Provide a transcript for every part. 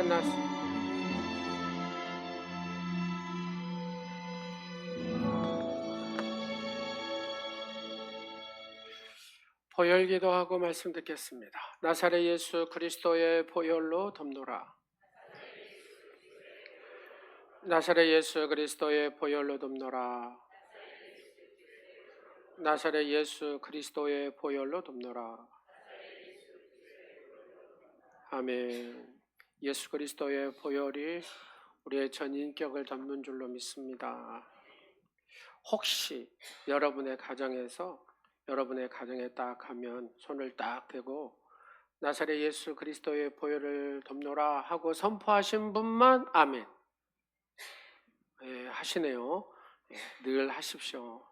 끝났어. 보혈 기도하고 말씀 듣겠습니다. 나사렛 예수 그리스도의 보혈로 덮노라. 나사렛 예수 그리스도의 보혈로 덮노라. 나사렛 예수 그리스도의 보혈로 덮노라. 아멘. 예수 그리스도의 보혈이 우리의 전 인격을 덮는 줄로 믿습니다. 혹시 여러분의 가정에 딱 하면 손을 딱 대고 나사렛 예수 그리스도의 보혈을 덮노라 하고 선포하신 분만 아멘. 하시네요. 늘 하십시오.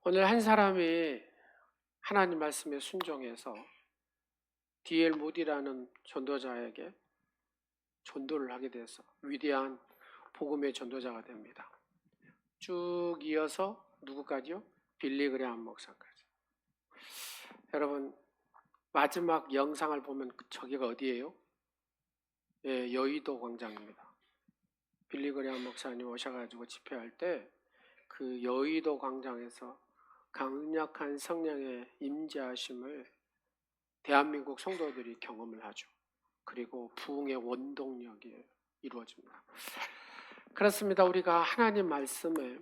오늘 한 사람이 하나님 말씀에 순종해서 D.L. 무디라는 전도자에게 전도를 하게 돼서 위대한 복음의 전도자가 됩니다. 쭉 이어서 누구까지요? 빌리 그레함 목사까지. 여러분 마지막 영상을 보면 저기가 어디예요? 여의도 광장입니다. 빌리 그레함 목사님 오셔가지고 집회할 때 그 여의도 광장에서 강력한 성령의 임재하심을 대한민국 성도들이 경험을 하죠. 그리고 부흥의 원동력이 이루어집니다. 그렇습니다. 우리가 하나님 말씀에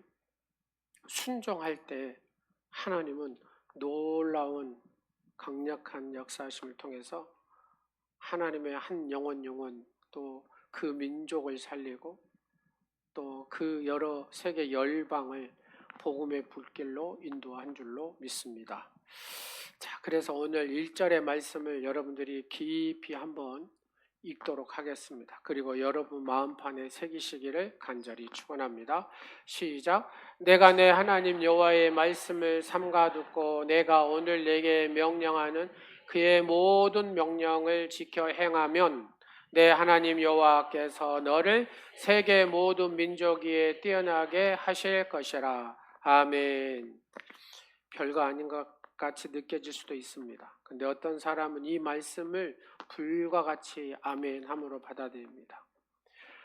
순종할 때 하나님은 놀라운 강력한 역사하심을 통해서 하나님의 한 영혼 또 그 민족을 살리고 또 그 여러 세계 열방을 복음의 불길로 인도한 줄로 믿습니다. 자, 그래서 오늘 1절의 말씀을 여러분들이 깊이 한번 읽도록 하겠습니다. 그리고 여러분 마음판에 새기시기를 간절히 축원합니다. 시작. 내가 내 하나님 여호와의 말씀을 삼가 듣고 내가 오늘 내게 명령하는 그의 모든 명령을 지켜 행하면 내 하나님 여호와께서 너를 세계 모든 민족 위에 뛰어나게 하실 것이라. 아멘. 별거 아닌 것 같이 느껴질 수도 있습니다. 근데 어떤 사람은 이 말씀을 불과 같이 아멘함으로 받아들입니다.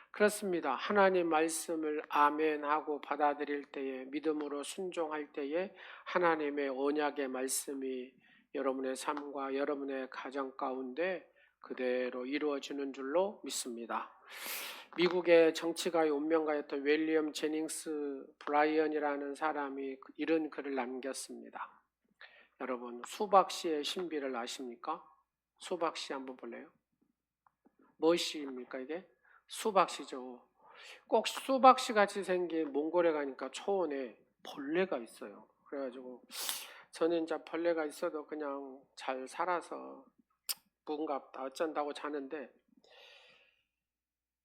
그렇습니다. 하나님 말씀을 아멘하고 받아들일 때에 믿음으로 순종할 때에 하나님의 언약의 말씀이 여러분의 삶과 여러분의 가정 가운데 그대로 이루어지는 줄로 믿습니다. 미국의 정치가의 운명가였던 윌리엄 제닝스 브라이언이라는 사람이 이런 글을 남겼습니다. 여러분 수박씨의 신비를 아십니까? 수박씨 한번 볼래요? 무엇입니까 이게? 수박씨죠. 꼭 수박씨 같이 생긴 몽골에 가니까 초원에 벌레가 있어요. 그래가지고 저는 이제 벌레가 있어도 그냥 잘 살아서 무겁다 어쩐다고 자는데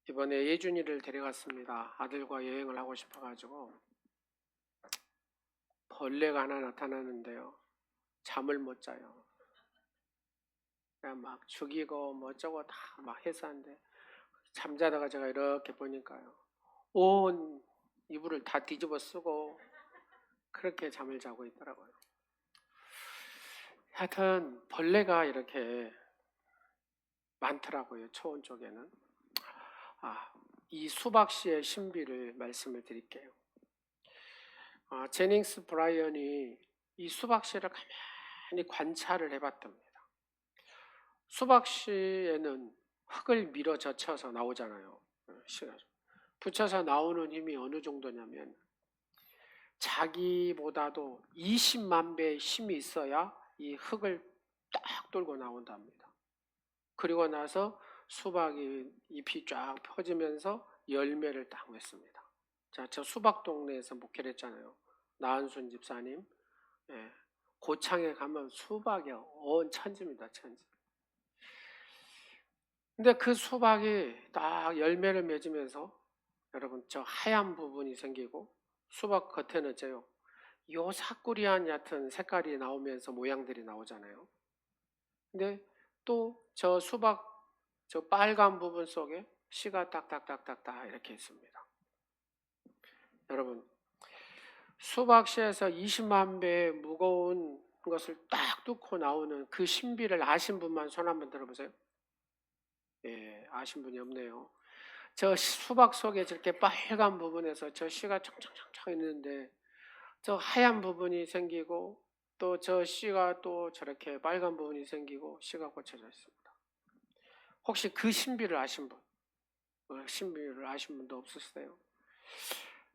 이번에 예준이를 데려갔습니다. 아들과 여행을 하고 싶어가지고 벌레가 하나 나타나는데요. 잠을 못 자요. 그냥 막 죽이고 뭐 어쩌고 다 막 해서 하는데 잠자다가 제가 이렇게 보니까요. 온 이불을 다 뒤집어 쓰고 그렇게 잠을 자고 있더라고요. 하여튼 벌레가 이렇게 많더라고요. 초원 쪽에는. 이 수박씨의 신비를 말씀을 드릴게요. 제닝스 브라이언이 이 수박씨를 가만히 관찰을 해봤답니다. 수박씨에는 흙을 밀어 젖혀서 나오잖아요. 붙여서 나오는 힘이 어느 정도냐면 자기보다도 20만 배의 힘이 있어야 이 흙을 딱 돌고 나온답니다. 그리고 나서 수박이 잎이 쫙 펴지면서 열매를 딱 맺습니다. 자, 저 수박 동네에서 목회를 했잖아요. 나은순 집사님. 고창에 가면 수박이 온 천지입니다. 천지. 근데 그 수박이 딱 열매를 맺으면서 여러분 저 하얀 부분이 생기고 수박 겉에는 요 사꾸리한 얕은 색깔이 나오면서 모양들이 나오잖아요. 근데 또 저 수박 저 빨간 부분 속에 씨가 딱딱딱딱딱 이렇게 있습니다. 여러분 수박씨에서 20만 배의 무거운 것을 딱 뚫고 나오는 그 신비를 아신 분만 손 한번 들어보세요. 예, 아신 분이 없네요. 저 수박 속에 저렇게 빨간 부분에서 저 씨가 청청청청 있는데 저 하얀 부분이 생기고 또 저 씨가 또 저렇게 빨간 부분이 생기고 씨가 꽂혀져 있습니다. 혹시 그 신비를 아신 분? 신비를 아신 분도 없으세요?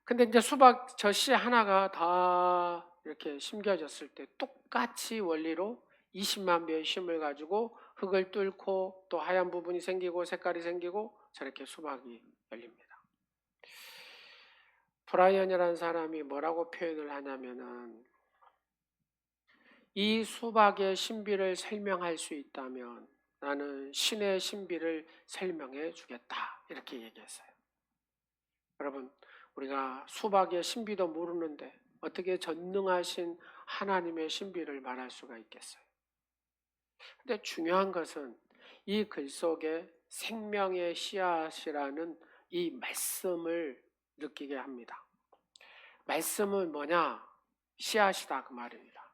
근데 이제 수박 저 씨 하나가 다 이렇게 심겨졌을 때 똑같이 원리로 20만 배의 힘을 가지고 흙을 뚫고 또 하얀 부분이 생기고 색깔이 생기고 저렇게 수박이 열립니다. 브라이언이라는 사람이 뭐라고 표현을 하냐면은 이 수박의 신비를 설명할 수 있다면 나는 신의 신비를 설명해 주겠다 이렇게 얘기했어요. 여러분, 우리가 수박의 신비도 모르는데 어떻게 전능하신 하나님의 신비를 말할 수가 있겠어요? 근데 중요한 것은 이 글 속에 생명의 씨앗이라는 이 말씀을 느끼게 합니다. 말씀은 뭐냐? 씨앗이다 그 말입니다.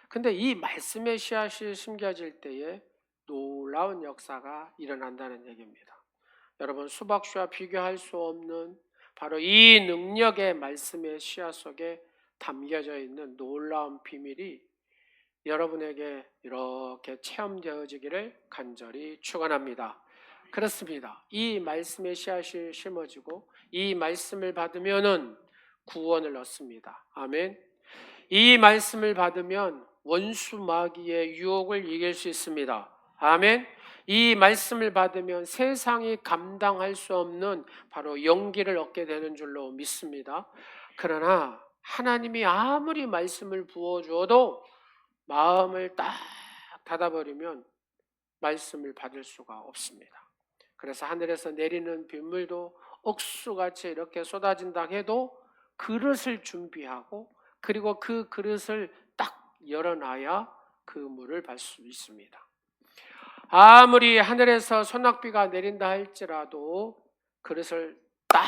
근데 이 말씀의 씨앗이 심겨질 때에 놀라운 역사가 일어난다는 얘기입니다. 여러분, 수박씨와 비교할 수 없는 바로 이 능력의 말씀의 씨앗 속에 담겨져 있는 놀라운 비밀이 여러분에게 이렇게 체험되어지기를 간절히 축원합니다. 그렇습니다. 이 말씀의 씨앗이 심어지고 이 말씀을 받으면은 구원을 얻습니다. 아멘. 이 말씀을 받으면 원수 마귀의 유혹을 이길 수 있습니다. 아멘. 이 말씀을 받으면 세상이 감당할 수 없는 바로 용기를 얻게 되는 줄로 믿습니다. 그러나 하나님이 아무리 말씀을 부어주어도 마음을 딱 닫아버리면 말씀을 받을 수가 없습니다. 그래서 하늘에서 내리는 빗물도 억수같이 이렇게 쏟아진다 해도 그릇을 준비하고 그리고 그 그릇을 딱 열어놔야 그 물을 받을 수 있습니다. 아무리 하늘에서 소낙비가 내린다 할지라도 그릇을 딱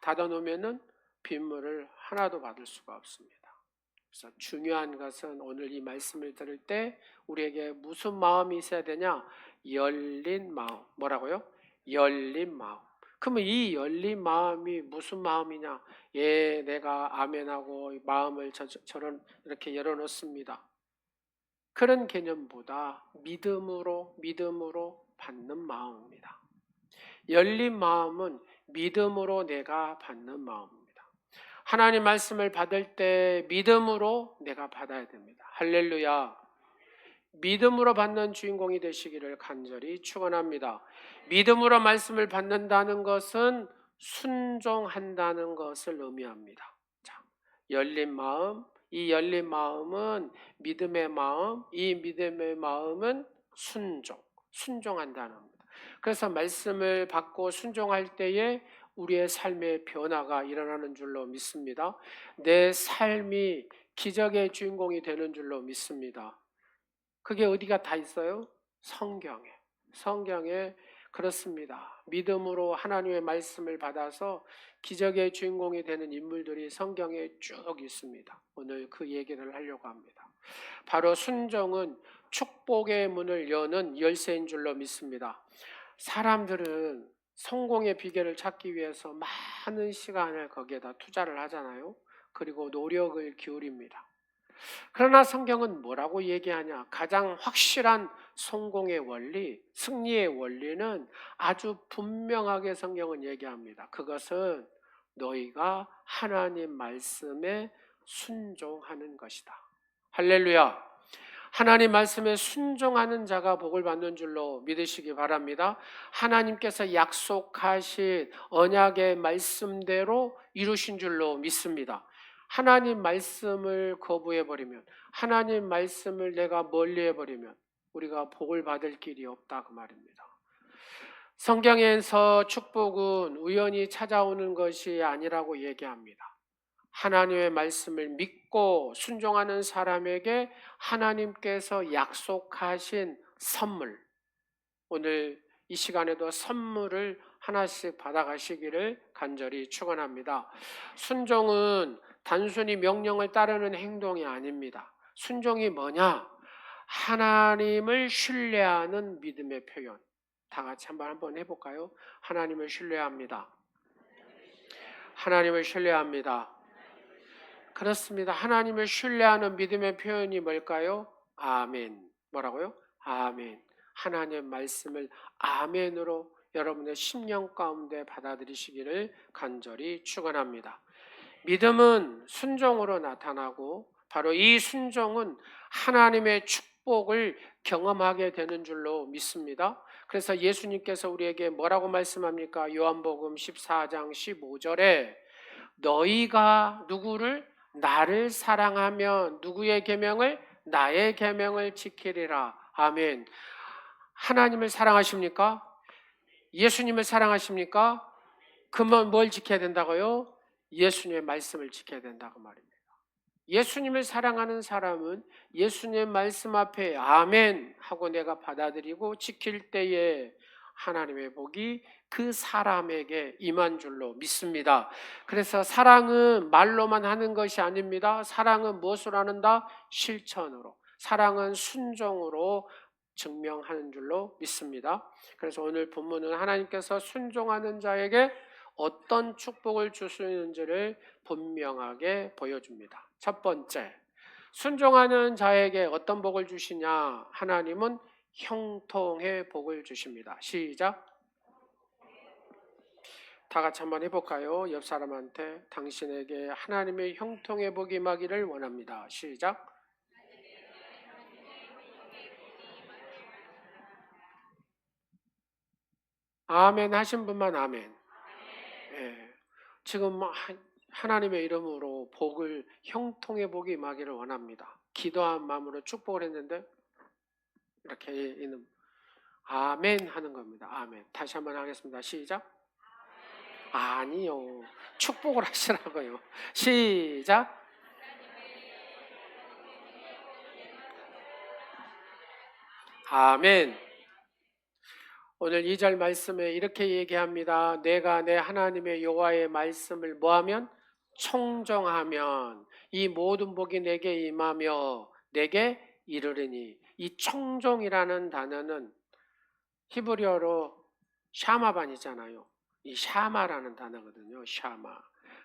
닫아놓으면 빗물을 하나도 받을 수가 없습니다. 그래서 중요한 것은 오늘 이 말씀을 들을 때 우리에게 무슨 마음이 있어야 되냐? 열린 마음. 뭐라고요? 열린 마음. 그러면 이 열린 마음이 무슨 마음이냐? 예, 내가 아멘하고 마음을 저런 이렇게 열어놓습니다. 그런 개념보다 믿음으로 받는 마음입니다. 열린 마음은 믿음으로 내가 받는 마음입니다. 하나님 말씀을 받을 때 믿음으로 내가 받아야 됩니다. 할렐루야. 믿음으로 받는 주인공이 되시기를 간절히 축원합니다. 믿음으로 말씀을 받는다는 것은 순종한다는 것을 의미합니다. 자, 열린 마음, 이 열린 마음은 믿음의 마음, 이 믿음의 마음은 순종한다는 겁니다. 그래서 말씀을 받고 순종할 때에 우리의 삶의 변화가 일어나는 줄로 믿습니다. 내 삶이 기적의 주인공이 되는 줄로 믿습니다. 그게 어디가 다 있어요? 성경에 그렇습니다. 믿음으로 하나님의 말씀을 받아서 기적의 주인공이 되는 인물들이 성경에 쭉 있습니다. 오늘 그 얘기를 하려고 합니다. 바로 순종은 축복의 문을 여는 열쇠인 줄로 믿습니다. 사람들은 성공의 비결을 찾기 위해서 많은 시간을 거기에다 투자를 하잖아요. 그리고 노력을 기울입니다. 그러나 성경은 뭐라고 얘기하냐? 가장 확실한 성공의 원리, 승리의 원리는 아주 분명하게 성경은 얘기합니다. 그것은 너희가 하나님 말씀에 순종하는 것이다. 할렐루야. 하나님 말씀에 순종하는 자가 복을 받는 줄로 믿으시기 바랍니다. 하나님께서 약속하신 언약의 말씀대로 이루신 줄로 믿습니다. 하나님 말씀을 거부해버리면, 하나님 말씀을 내가 멀리해버리면 우리가 복을 받을 길이 없다 그 말입니다. 성경에서 축복은 우연히 찾아오는 것이 아니라고 얘기합니다. 하나님의 말씀을 믿고 순종하는 사람에게 하나님께서 약속하신 선물, 오늘 이 시간에도 선물을 하나씩 받아가시기를 간절히 축원합니다. 순종은 단순히 명령을 따르는 행동이 아닙니다. 순종이 뭐냐? 하나님을 신뢰하는 믿음의 표현. 다 같이 한번 해볼까요? 하나님을 신뢰합니다. 하나님을 신뢰합니다. 그렇습니다. 하나님을 신뢰하는 믿음의 표현이 뭘까요? 아멘. 뭐라고요? 아멘. 하나님의 말씀을 아멘으로 여러분의 심령 가운데 받아들이시기를 간절히 축원합니다. 믿음은 순종으로 나타나고 바로 이 순종은 하나님의 축복을 경험하게 되는 줄로 믿습니다. 그래서 예수님께서 우리에게 뭐라고 말씀합니까? 요한복음 14장 15절에 너희가 누구를 나를 사랑하면 누구의 계명을 나의 계명을 지키리라. 아멘. 하나님을 사랑하십니까? 예수님을 사랑하십니까? 그러면 뭘 지켜야 된다고요? 예수님의 말씀을 지켜야 된다고 말입니다. 예수님을 사랑하는 사람은 예수님의 말씀 앞에 아멘 하고 내가 받아들이고 지킬 때에 하나님의 복이 그 사람에게 임한 줄로 믿습니다. 그래서 사랑은 말로만 하는 것이 아닙니다. 사랑은 무엇으로 하는다? 실천으로. 사랑은 순종으로 증명하는 줄로 믿습니다. 그래서 오늘 본문은 하나님께서 순종하는 자에게 어떤 축복을 주시는지를 분명하게 보여줍니다. 첫 번째, 순종하는 자에게 어떤 복을 주시냐? 하나님은 형통의 복을 주십니다. 시작. 다 같이 한번 해볼까요? 옆 사람한테 당신에게 하나님의 형통의 복이 임하기를 원합니다. 시작. 아멘 하신 분만 아멘. 예. 지금 하나님의 이름으로 복을 형통의 복이 임하기를 원합니다. 기도한 마음으로 축복을 했는데 이렇게 있는 아멘 하는 겁니다. 아멘. 다시 한번 하겠습니다. 시작. 아니요. 축복을 하시라고요. 시작. 아멘. 오늘 2절 말씀에 이렇게 얘기합니다. 내가 내 하나님의 여호와의 말씀을 뭐하면? 청정하면 이 모든 복이 내게 임하며 내게 이르리니. 이 청정이라는 단어는 히브리어로 샤마반이잖아요. 이 샤마라는 단어거든요. 샤마.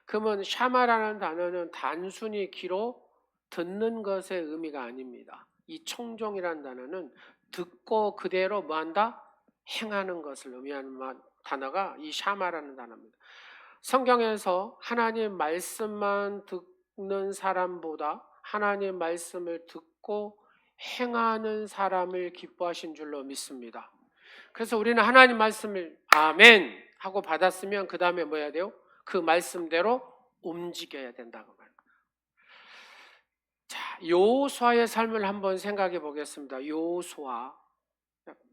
그러면 샤마라는 단어는 단순히 귀로 듣는 것의 의미가 아닙니다. 이 청정이라는 단어는 듣고 그대로 뭐한다? 행하는 것을 의미하는 단어가 이 샤마라는 단어입니다. 성경에서 하나님 말씀만 듣는 사람보다 하나님 말씀을 듣고 행하는 사람을 기뻐하신 줄로 믿습니다. 그래서 우리는 하나님 말씀을 아멘 하고 받았으면 그 다음에 뭐 해야 돼요? 그 말씀대로 움직여야 된다고 말합니다. 자, 여호수아의 삶을 한번 생각해 보겠습니다. 여호수아.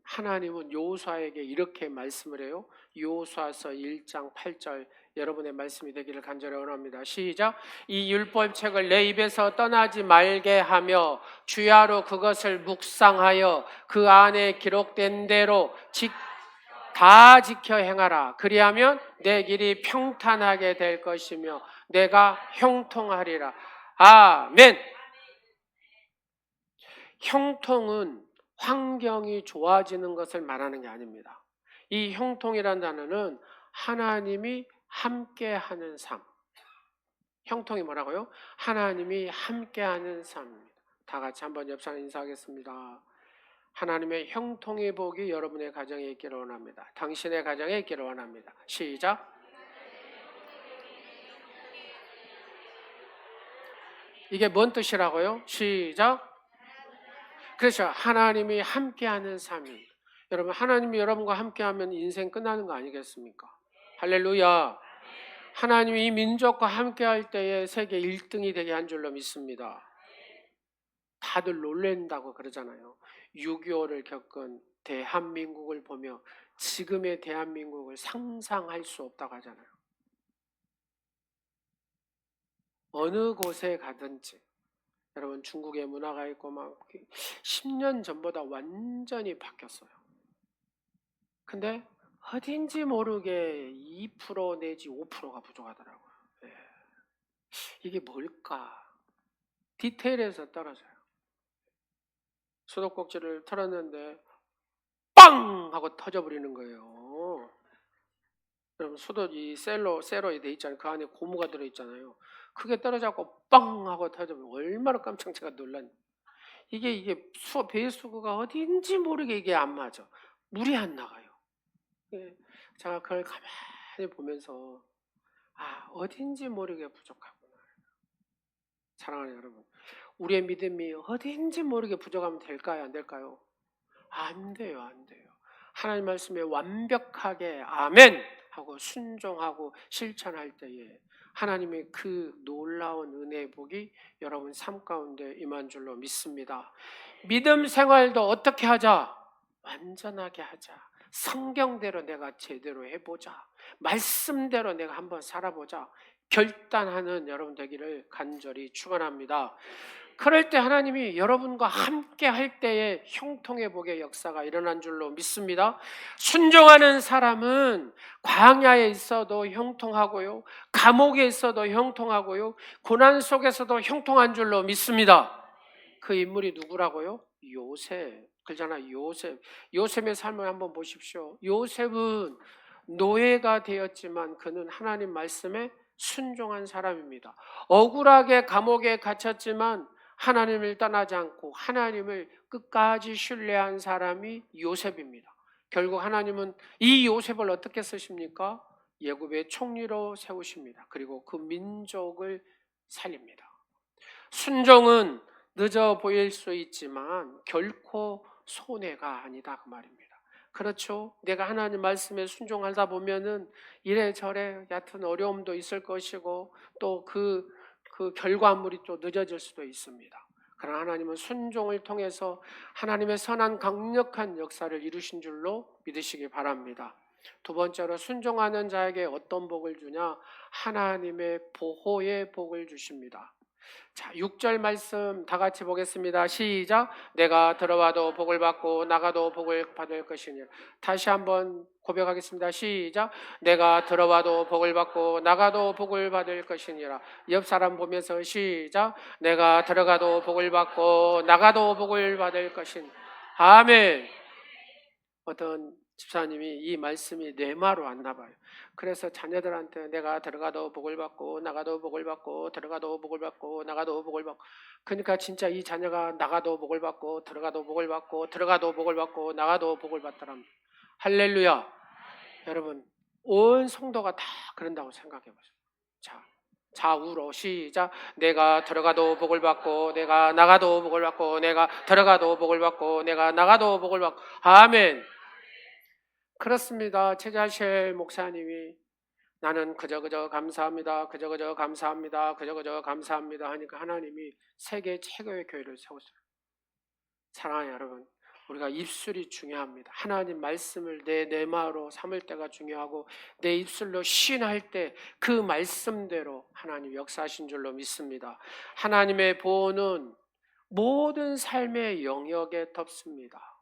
하나님은 여호수아에게 이렇게 말씀을 해요. 여호수아서 1장 8절 여러분의 말씀이 되기를 간절히 원합니다. 시작. 이 율법책을 내 입에서 떠나지 말게 하며 주야로 그것을 묵상하여 그 안에 기록된 대로 다 지켜 행하라. 그리하면 내 길이 평탄하게 될 것이며 내가 형통하리라. 아멘. 형통은 환경이 좋아지는 것을 말하는 게 아닙니다. 이 형통이라는 단어는 하나님이 함께하는 삶. 형통이 뭐라고요? 하나님이 함께하는 삶입니다. 다 같이 한번 옆 사람 인사하겠습니다. 하나님의 형통의 복이 여러분의 가정에 있기를 원합니다. 당신의 가정에 있기를 원합니다. 시작. 이게 뭔 뜻이라고요? 시작. 그렇죠. 하나님이 함께하는 삶입니다. 여러분, 하나님이 여러분과 함께하면 인생 끝나는 거 아니겠습니까? 할렐루야. 하나님이 이 민족과 함께할 때에 세계 1등이 되게 한 줄로 믿습니다. 다들 놀란다고 그러잖아요. 6.25를 겪은 대한민국을 보며 지금의 대한민국을 상상할 수 없다고 하잖아요. 어느 곳에 가든지 여러분 중국의 문화가 있고 막 10년 전보다 완전히 바뀌었어요. 근데 어딘지 모르게 2% 내지 5%가 부족하더라고요. 예. 이게 뭘까? 디테일에서 떨어져요. 수도꼭지를 틀었는데 빵 하고 터져버리는 거예요. 여러분 수도 이 셀로에 돼 있잖아요. 그 안에 고무가 들어있잖아요. 그게 떨어져갖고 빵 하고 터져버리면 얼마나 깜짝 제가 놀란. 이게 배수구가 어딘지 모르게 이게 안 맞아. 물이 안 나가요. 예, 제가 그걸 가만히 보면서 어딘지 모르게 부족하구나. 사랑하는 여러분, 우리의 믿음이 어딘지 모르게 부족하면 될까요? 안 될까요? 안 돼요, 안 돼요. 하나님 말씀에 완벽하게 아멘 하고 순종하고 실천할 때에 하나님의 그 놀라운 은혜의 복이 여러분 삶 가운데 임한 줄로 믿습니다. 믿음 생활도 어떻게 하자? 완전하게 하자. 성경대로 내가 제대로 해보자. 말씀대로 내가 한번 살아보자. 결단하는 여러분 되기를 간절히 축원합니다. 그럴 때 하나님이 여러분과 함께 할 때에 형통의 복의 역사가 일어난 줄로 믿습니다. 순종하는 사람은 광야에 있어도 형통하고요, 감옥에 있어도 형통하고요, 고난 속에서도 형통한 줄로 믿습니다. 그 인물이 누구라고요? 요셉. 그러잖아, 요셉. 요셉의 삶을 한번 보십시오. 요셉은 노예가 되었지만 그는 하나님 말씀에 순종한 사람입니다. 억울하게 감옥에 갇혔지만 하나님을 떠나지 않고 하나님을 끝까지 신뢰한 사람이 요셉입니다. 결국 하나님은 이 요셉을 어떻게 쓰십니까? 애굽의 총리로 세우십니다. 그리고 그 민족을 살립니다. 순종은 늦어 보일 수 있지만 결코 손해가 아니다 그 말입니다. 그렇죠? 내가 하나님 말씀에 순종하다 보면은 이래저래 얕은 어려움도 있을 것이고 또 그 결과물이 또 늦어질 수도 있습니다. 그러나 하나님은 순종을 통해서 하나님의 선한 강력한 역사를 이루신 줄로 믿으시기 바랍니다. 두 번째로 순종하는 자에게 어떤 복을 주냐? 하나님의 보호의 복을 주십니다. 자, 6절 말씀 다 같이 보겠습니다. 시작. 내가 들어와도 복을 받고 나가도 복을 받을 것이니. 다시 한번 고백하겠습니다. 시작. 내가 들어와도 복을 받고 나가도 복을 받을 것이니라. 옆 사람 보면서 시작. 내가 들어가도 복을 받고 나가도 복을 받을 것이니. 아멘. 어떤 집사님이 이 말씀이 뇌마로 왔나 봐요. 그래서 자녀들한테 내가 들어가도 복을 받고 나가도 복을 받고 들어가도 복을 받고 나가도 복을 받고, 그러니까 진짜 이 자녀가 나가도 복을 받고 들어가도 복을 받고 들어가도 복을 받고 나가도 복을 받더랍니다. 할렐루야. 여러분 온 성도가 다 그런다고 생각해 보세요. 자, 좌우로 시작. 내가 들어가도 복을 받고 내가 나가도 복을 받고 내가 들어가도 복을 받고 내가 나가도 복을 받고. 아멘. 그렇습니다. 최자실 목사님이 나는 그저 감사합니다. 그저 감사합니다. 그저 감사합니다 하니까 하나님이 세계 최고의 교회를 세웠어요. 사랑하는 여러분, 우리가 입술이 중요합니다. 하나님 말씀을 내 내마로 삼을 때가 중요하고 내 입술로 시인할 때 그 말씀대로 하나님 역사하신 줄로 믿습니다. 하나님의 보호는 모든 삶의 영역에 덮습니다.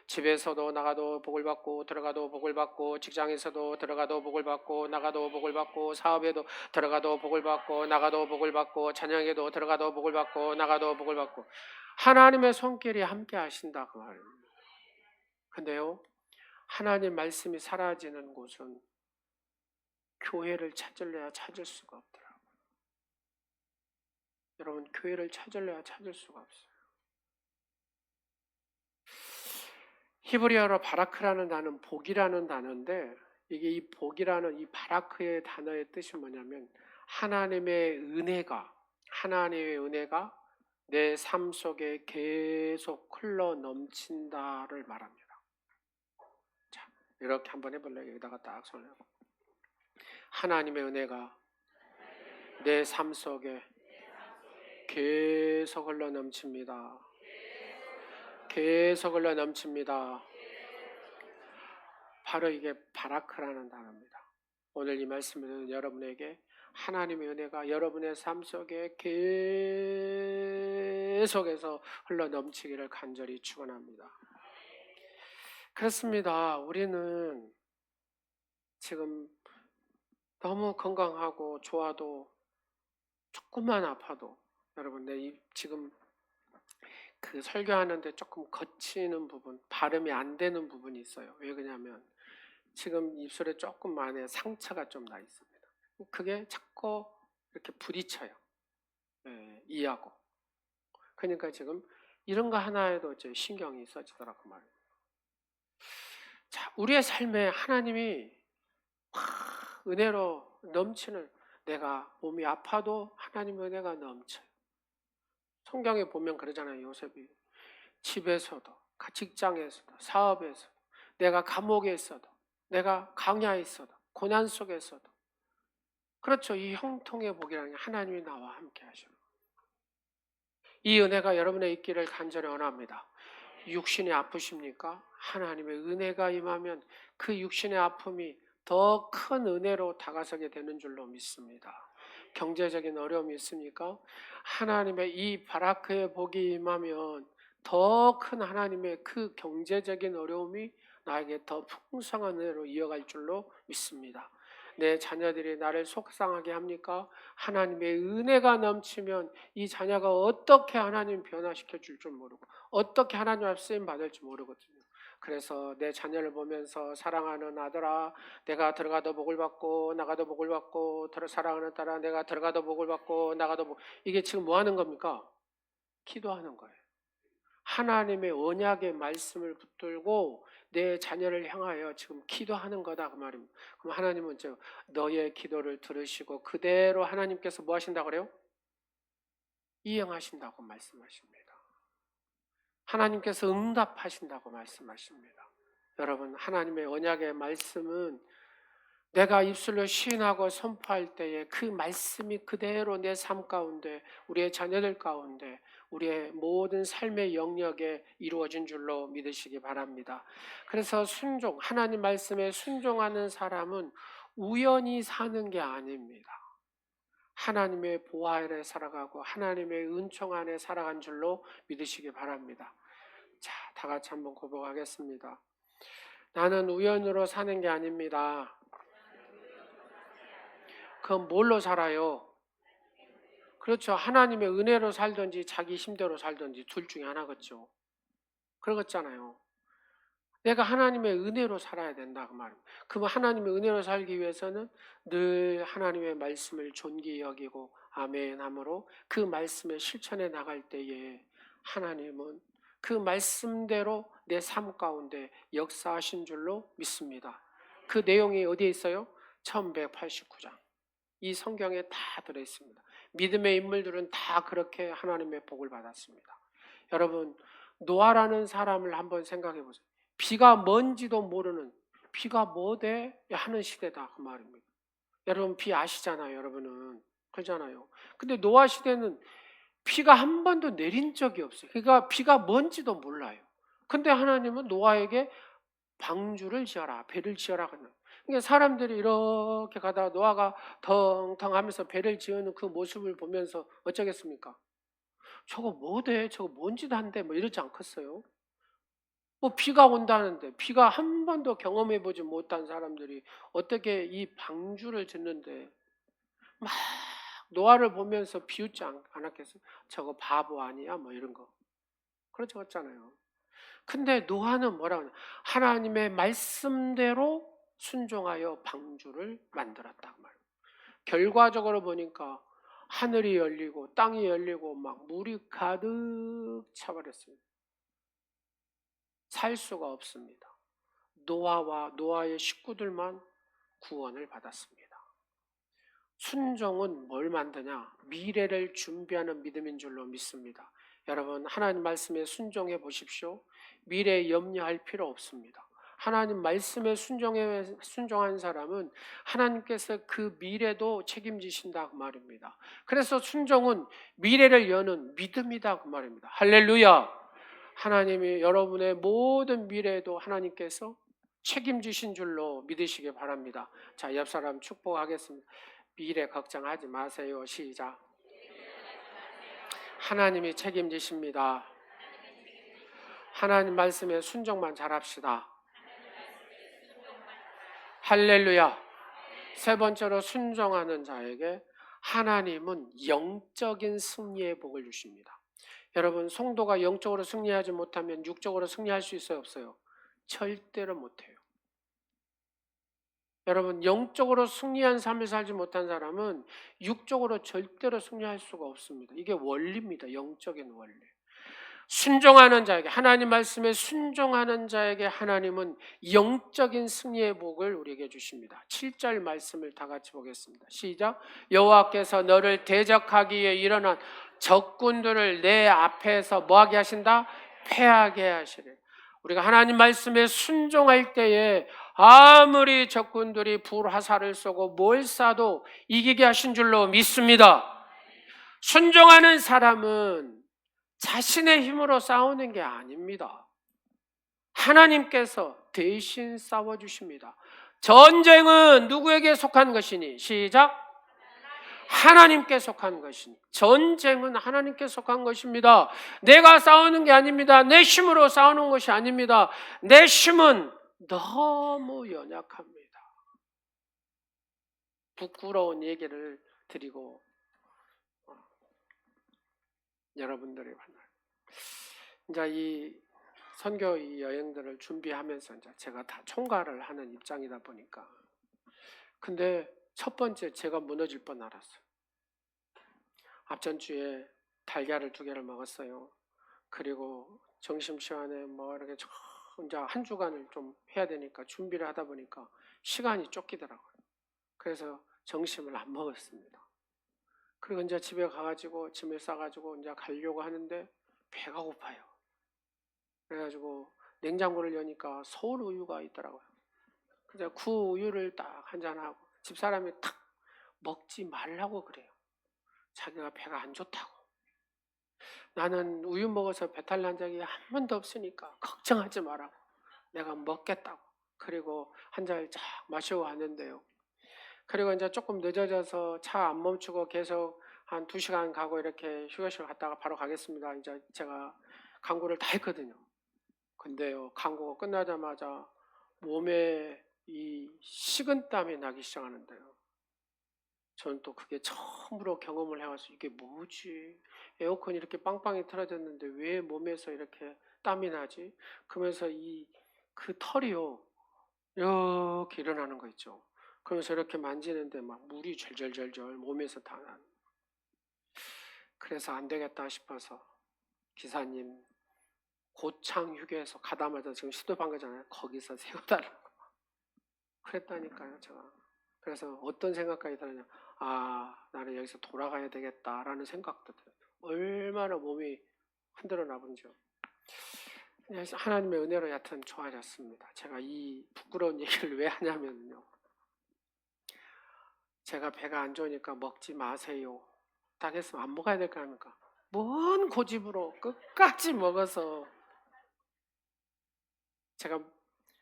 집에서도 나가도 복을 받고 들어가도 복을 받고 직장에서도 들어가도 복을 받고 나가도 복을 받고 사업에도 들어가도 복을 받고 나가도 복을 받고 자녀에게도 들어가도 복을 받고 나가도 복을 받고 하나님의 손길이 함께 하신다 그 말입니다. 근데요, 하나님 말씀이 사라지는 곳은 교회를 찾을래야 찾을 수가 없더라고요. 여러분 교회를 찾을래야 찾을 수가 없어요. 히브리어로 바라크라는 단어는 복이라는 단어인데 이게 이 복이라는 이 바라크의 단어의 뜻이 뭐냐면 하나님의 은혜가 내 삶 속에 계속 흘러 넘친다를 말합니다. 자, 이렇게 한번 해볼래요? 여기다가 딱 손을 해봐. 하나님의 은혜가 내 삶 속에 계속 흘러 넘칩니다. 계속 흘러 넘칩니다. 바로 이게 바라크라는 단어입니다. 오늘 이 말씀은 여러분에게 하나님의 은혜가 여러분의 삶 속에 계속해서 흘러 넘치기를 간절히 축원합니다. 그렇습니다. 우리는 지금 너무 건강하고 좋아도 조금만 아파도 여러분 지금 그 설교하는데 조금 거치는 부분, 발음이 안 되는 부분이 있어요. 왜 그러냐면 지금 입술에 조금 안에 상처가 좀 나 있습니다. 그게 자꾸 이렇게 부딪혀요. 예, 이하고. 그러니까 지금 이런 거 하나에도 이제 신경이 써지더라고 말이에요. 자, 우리의 삶에 하나님이 은혜로 넘치는, 내가 몸이 아파도 하나님의 은혜가 넘쳐요. 성경에 보면 그러잖아요. 요셉이 집에서도, 직장에서도, 사업에서도, 내가 감옥에 있어도, 내가 강야에 있어도, 고난 속에서도, 그렇죠. 이 형통의 복이라는 게 하나님이 나와 함께 하셔. 이 은혜가 여러분의 있기를 간절히 원합니다. 육신이 아프십니까? 하나님의 은혜가 임하면 그 육신의 아픔이 더 큰 은혜로 다가서게 되는 줄로 믿습니다. 경제적인 어려움이 있습니까? 하나님의 이 바라크의 복이 임하면 더 큰 하나님의 그 경제적인 어려움이 나에게 더 풍성한 은혜로 이어갈 줄로 믿습니다. 내 자녀들이 나를 속상하게 합니까? 하나님의 은혜가 넘치면 이 자녀가 어떻게 하나님 변화시켜 줄 줄 모르고 어떻게 하나님 앞 쓰임 받을지 모르거든요. 그래서 내 자녀를 보면서 사랑하는 아들아, 내가 들어가도 복을 받고 나가도 복을 받고, 사랑하는 딸아, 내가 들어가도 복을 받고 나가도 복. 이게 지금 뭐 하는 겁니까? 기도하는 거예요. 하나님의 언약의 말씀을 붙들고 내 자녀를 향하여 지금 기도하는 거다 그 말입니다. 그럼 하나님은 이제 너의 기도를 들으시고 그대로 하나님께서 뭐 하신다고 그래요? 이행하신다고 말씀하십니다. 하나님께서 응답하신다고 말씀하십니다. 여러분, 하나님의 언약의 말씀은 내가 입술로 시인하고 선포할 때에 그 말씀이 그대로 내 삶 가운데, 우리의 자녀들 가운데, 우리의 모든 삶의 영역에 이루어진 줄로 믿으시기 바랍니다. 그래서 순종, 하나님 말씀에 순종하는 사람은 우연히 사는 게 아닙니다. 하나님의 보호 아래 살아가고 하나님의 은총 안에 살아간 줄로 믿으시기 바랍니다. 자, 다 같이 한번 고백하겠습니다. 나는 우연으로 사는 게 아닙니다. 그럼 뭘로 살아요? 그렇죠. 하나님의 은혜로 살든지 자기 힘대로 살든지 둘 중에 하나겠죠. 그러겠잖아요. 내가 하나님의 은혜로 살아야 된다 그 말입니다. 그럼 하나님의 은혜로 살기 위해서는 늘 하나님의 말씀을 존귀히 여기고 아멘함으로 그 말씀을 실천해 나갈 때에 하나님은 그 말씀대로 내 삶 가운데 역사하신 줄로 믿습니다. 그 내용이 어디에 있어요? 1189장. 이 성경에 다 들어있습니다. 믿음의 인물들은 다 그렇게 하나님의 복을 받았습니다. 여러분, 노아라는 사람을 한번 생각해 보세요. 비가 뭔지도 모르는, 비가 뭐대 하는 시대다 그 말입니다. 여러분 비 아시잖아요. 여러분은 그러잖아요. 근데 노아 시대는 비가 한 번도 내린 적이 없어요. 그러니까 비가 뭔지도 몰라요. 근데 하나님은 노아에게 방주를 지어라, 배를 지어라 그러는. 그러니까 사람들이 이렇게 가다가 노아가 덩덩 하면서 배를 지으는 그 모습을 보면서 어쩌겠습니까? 저거 뭐대? 저거 뭔지도 한데 뭐 이러지 않겠어요? 뭐 비가 온다는데 비가 한 번도 경험해보지 못한 사람들이 어떻게 이 방주를 짓는데 막 노아를 보면서 비웃지 않았겠어요? 저거 바보 아니야? 뭐 이런 거. 그렇지 않잖아요. 근데 노아는 뭐라고 하냐? 하나님의 말씀대로 순종하여 방주를 만들었다 그 말이에요. 결과적으로 보니까 하늘이 열리고 땅이 열리고 막 물이 가득 차버렸습니다. 살 수가 없습니다. 노아와 노아의 식구들만 구원을 받았습니다. 순종은 뭘 만드냐? 미래를 준비하는 믿음인 줄로 믿습니다. 여러분, 하나님 말씀에 순종해 보십시오. 미래에 염려할 필요 없습니다. 하나님 말씀에 순종한 사람은 하나님께서 그 미래도 책임지신다 그 말입니다. 그래서 순종은 미래를 여는 믿음이다 그 말입니다. 할렐루야. 하나님이 여러분의 모든 미래에도 하나님께서 책임지신 줄로 믿으시기 바랍니다. 자, 옆 사람 축복하겠습니다. 미래 걱정하지 마세요. 시작. 하나님이 책임지십니다. 하나님 말씀에 순종만 잘합시다. 할렐루야. 세 번째로 순종하는 자에게 하나님은 영적인 승리의 복을 주십니다. 여러분, 성도가 영적으로 승리하지 못하면 육적으로 승리할 수 있어요, 없어요? 절대로 못해요. 여러분, 영적으로 승리한 삶을 살지 못한 사람은 육적으로 절대로 승리할 수가 없습니다. 이게 원리입니다. 영적인 원리. 순종하는 자에게, 하나님 말씀에 순종하는 자에게 하나님은 영적인 승리의 복을 우리에게 주십니다. 7절 말씀을 다 같이 보겠습니다. 시작. 여호와께서 너를 대적하기 위해 일어난 적군들을 내 앞에서 뭐하게 하신다? 패하게 하시래. 우리가 하나님 말씀에 순종할 때에 아무리 적군들이 불화살을 쏘고 뭘 쏴도 이기게 하신 줄로 믿습니다. 순종하는 사람은 자신의 힘으로 싸우는 게 아닙니다. 하나님께서 대신 싸워주십니다. 전쟁은 누구에게 속한 것이니? 시작. 하나님께 속한 것이니. 전쟁은 하나님께 속한 것입니다. 내가 싸우는 게 아닙니다. 내 힘으로 싸우는 것이 아닙니다. 내 힘은 너무 연약합니다. 부끄러운 얘기를 드리고 여러분들이 만나요. 이제 이 선교 이 여행들을 준비하면서 이제 제가 다 총괄을 하는 입장이다 보니까, 근데 첫 번째 제가 무너질 뻔 알았어요. 앞전 주에 달걀을 2개를 먹었어요. 그리고 점심시간에 뭐 이렇게 이제 한 주간을 좀 해야 되니까 준비를 하다 보니까 시간이 쫓기더라고요. 그래서 점심을 안 먹었습니다. 그리고 이제 집에 가가지고 짐을 싸가지고 이제 가려고 하는데 배가 고파요. 그래가지고 냉장고를 여니까 서울 우유가 있더라고요. 그래서 그 우유를 딱 한잔하고 집사람이 탁 먹지 말라고 그래요. 자기가 배가 안 좋다고. 나는 우유 먹어서 배탈 난 적이 한 번도 없으니까 걱정하지 말라고. 내가 먹겠다고. 그리고 한 잔을 쫙 마시고 왔는데요. 그리고 이제 조금 늦어져서 차 안 멈추고 계속 한 2시간 가고 이렇게 휴게실 갔다가 바로 가겠습니다. 이제 제가 강구를 다 했거든요. 근데요, 강구가 끝나자마자 몸에 이 식은땀이 나기 시작하는데요. 저는 또 그게 처음으로 경험을 해가지고 이게 뭐지? 에어컨이 이렇게 빵빵히 틀어졌는데 왜 몸에서 이렇게 땀이 나지? 그러면서 그 털이요, 이렇게 일어나는 거 있죠. 그러면서 이렇게 만지는데 막 물이 절절절절 몸에서 다 나는. 그래서 안 되겠다 싶어서 기사님 고창 휴게소 가다마자 지금 시도한 거잖아요. 거기서 세워달라고 그랬다니까요, 제가. 그래서 어떤 생각까지 들었냐? 나는 여기서 돌아가야 되겠다라는 생각도 들어요. 얼마나 몸이 흔들어 나본지요. 하나님의 은혜로 여하튼 좋아졌습니다. 제가 이 부끄러운 얘기를 왜 하냐면요, 제가 배가 안 좋으니까 먹지 마세요 딱 했으면 안 먹어야 될까 합니까? 뭔 고집으로 끝까지 먹어서. 제가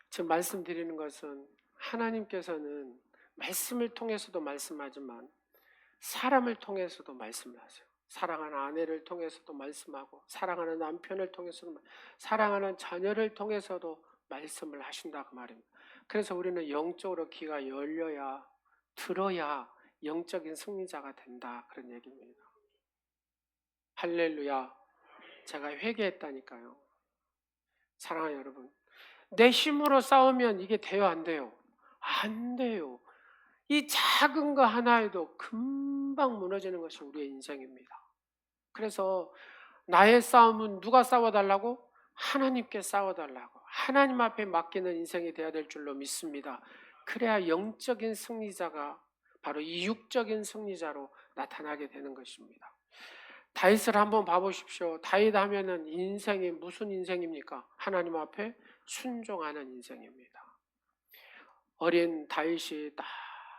지금 말씀드리는 것은 하나님께서는 말씀을 통해서도 말씀하지만 사람을 통해서도 말씀을 하세요. 사랑하는 아내를 통해서도 말씀하고 사랑하는 남편을 통해서도 사랑하는 자녀를 통해서도 말씀을 하신다 그 말입니다. 그래서 우리는 영적으로 귀가 열려야, 들어야 영적인 승리자가 된다 그런 얘기입니다. 할렐루야. 제가 회개했다니까요. 사랑하는 여러분, 내 힘으로 싸우면 이게 돼요, 안 돼요? 안 돼요. 이 작은 거 하나에도 금방 무너지는 것이 우리의 인생입니다. 그래서 나의 싸움은 누가 싸워달라고? 하나님께 싸워달라고. 하나님 앞에 맡기는 인생이 되어야 될 줄로 믿습니다. 그래야 영적인 승리자가 바로 이 육적인 승리자로 나타나게 되는 것입니다. 다윗을 한번 봐보십시오. 다윗 하면은 인생이 무슨 인생입니까? 하나님 앞에 순종하는 인생입니다. 어린 다윗이 딱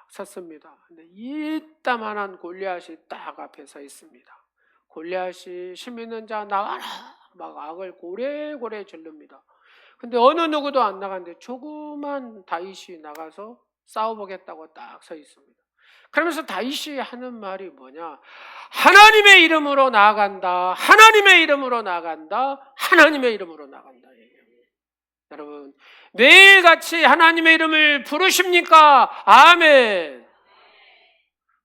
섰습니다. 근데 이따만한 골리앗이 딱 앞에 서 있습니다. 골리앗이 힘 있는 자 나가라 막 악을 고래고래 질릅니다. 근데 어느 누구도 안 나갔는데 조그만 다윗이 나가서 싸워보겠다고 딱 서 있습니다. 그러면서 다윗이 하는 말이 뭐냐? 하나님의 이름으로 나아간다. 하나님의 이름으로 나아간다. 하나님의 이름으로 나간다. 여러분, 매일같이 하나님의 이름을 부르십니까? 아멘.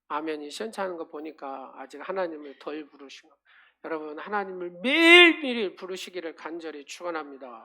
아멘이 시원찮은 거 보니까 아직 하나님을 덜 부르신 거. 여러분 하나님을 매일매일 부르시기를 간절히 축원합니다.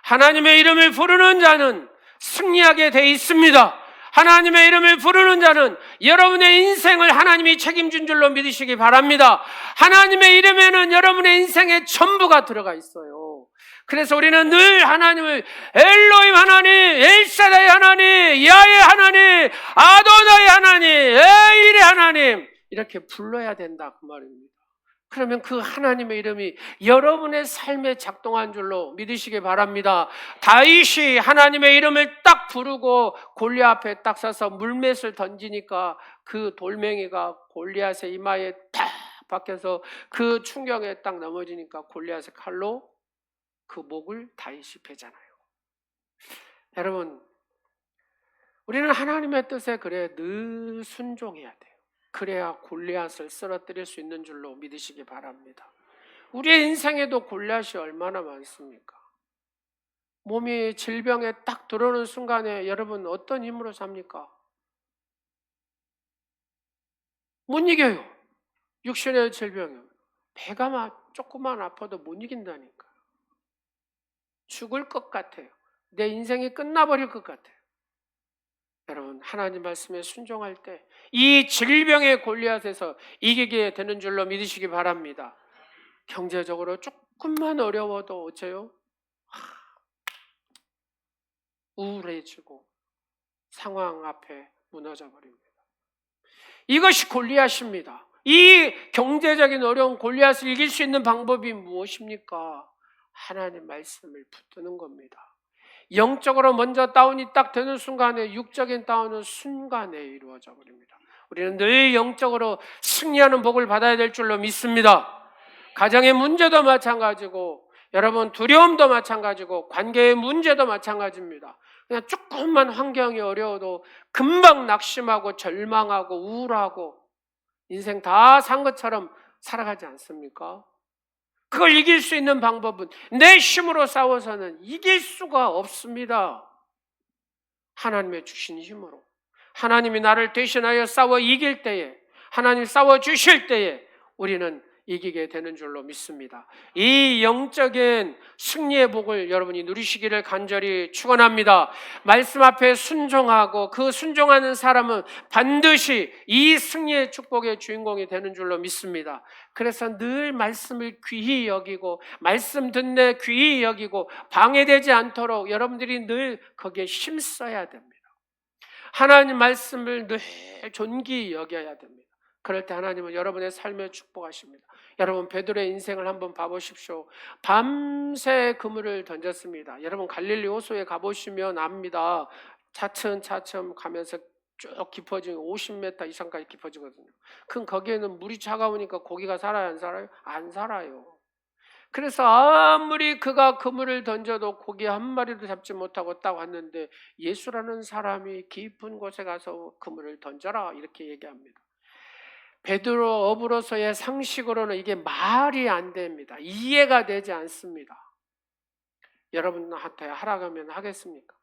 하나님의 이름을 부르는 자는 승리하게 돼 있습니다. 하나님의 이름을 부르는 자는 여러분의 인생을 하나님이 책임진 줄로 믿으시기 바랍니다. 하나님의 이름에는 여러분의 인생의 전부가 들어가 있어요. 그래서 우리는 늘 하나님을 엘로힘 하나님, 엘사다이 하나님, 야훼 하나님, 아도나이 하나님, 에일의 하나님 이렇게 불러야 된다 그 말입니다. 그러면 그 하나님의 이름이 여러분의 삶에 작동한 줄로 믿으시기 바랍니다. 다윗이 하나님의 이름을 딱 부르고 골리앗 앞에 딱 서서 물맷을 던지니까 그 돌멩이가 골리앗의 이마에 딱 박혀서 그 충격에 딱 넘어지니까 골리앗의 칼로 그 목을 다윗이 베잖아요. 여러분, 우리는 하나님의 뜻에 그래 늘 순종해야 돼요. 그래야 골리앗을 쓰러뜨릴 수 있는 줄로 믿으시기 바랍니다. 우리의 인생에도 골리앗이 얼마나 많습니까? 몸이 질병에 딱 들어오는 순간에 여러분 어떤 힘으로 삽니까? 못 이겨요. 육신의 질병이요. 배가 조금만 아파도 못 이긴다니까. 죽을 것 같아요. 내 인생이 끝나버릴 것 같아요. 여러분 하나님 말씀에 순종할 때 이 질병의 골리앗에서 이기게 되는 줄로 믿으시기 바랍니다. 경제적으로 조금만 어려워도 어째요? 우울해지고 상황 앞에 무너져 버립니다. 이것이 골리앗입니다. 이 경제적인 어려운 골리앗을 이길 수 있는 방법이 무엇입니까? 하나님 말씀을 붙드는 겁니다. 영적으로 먼저 다운이 딱 되는 순간에 육적인 다운은 순간에 이루어져 버립니다. 우리는 늘 영적으로 승리하는 복을 받아야 될 줄로 믿습니다. 가정의 문제도 마찬가지고 여러분 두려움도 마찬가지고 관계의 문제도 마찬가지입니다. 그냥 조금만 환경이 어려워도 금방 낙심하고 절망하고 우울하고 인생 다 산 것처럼 살아가지 않습니까? 그걸 이길 수 있는 방법은 내 힘으로 싸워서는 이길 수가 없습니다. 하나님의 주신 힘으로 하나님이 나를 대신하여 싸워 이길 때에 하나님 싸워 주실 때에 우리는 이기게 되는 줄로 믿습니다. 이 영적인 승리의 복을 여러분이 누리시기를 간절히 축원합니다. 말씀 앞에 순종하고 그 순종하는 사람은 반드시 이 승리의 축복의 주인공이 되는 줄로 믿습니다. 그래서 늘 말씀을 귀히 여기고 말씀 듣네 귀히 여기고 방해되지 않도록 여러분들이 늘 거기에 힘써야 됩니다. 하나님 말씀을 늘 존귀히 여겨야 됩니다. 그럴 때 하나님은 여러분의 삶에 축복하십니다. 여러분 베드로의 인생을 한번 봐보십시오. 밤새 그물을 던졌습니다. 여러분 갈릴리 호수에 가보시면 압니다. 차츰차츰 가면서 쭉 깊어지면 50m 이상까지 깊어지거든요. 그럼 거기에는 물이 차가우니까 고기가 살아요? 안 살아요? 안 살아요. 그래서 아무리 그가 그물을 던져도 고기 한 마리도 잡지 못하고 딱 왔는데 예수라는 사람이 깊은 곳에 가서 그물을 던져라 이렇게 얘기합니다. 베드로 업으로서의 상식으로는 이게 말이 안 됩니다. 이해가 되지 않습니다. 여러분한테 하라면 하겠습니까?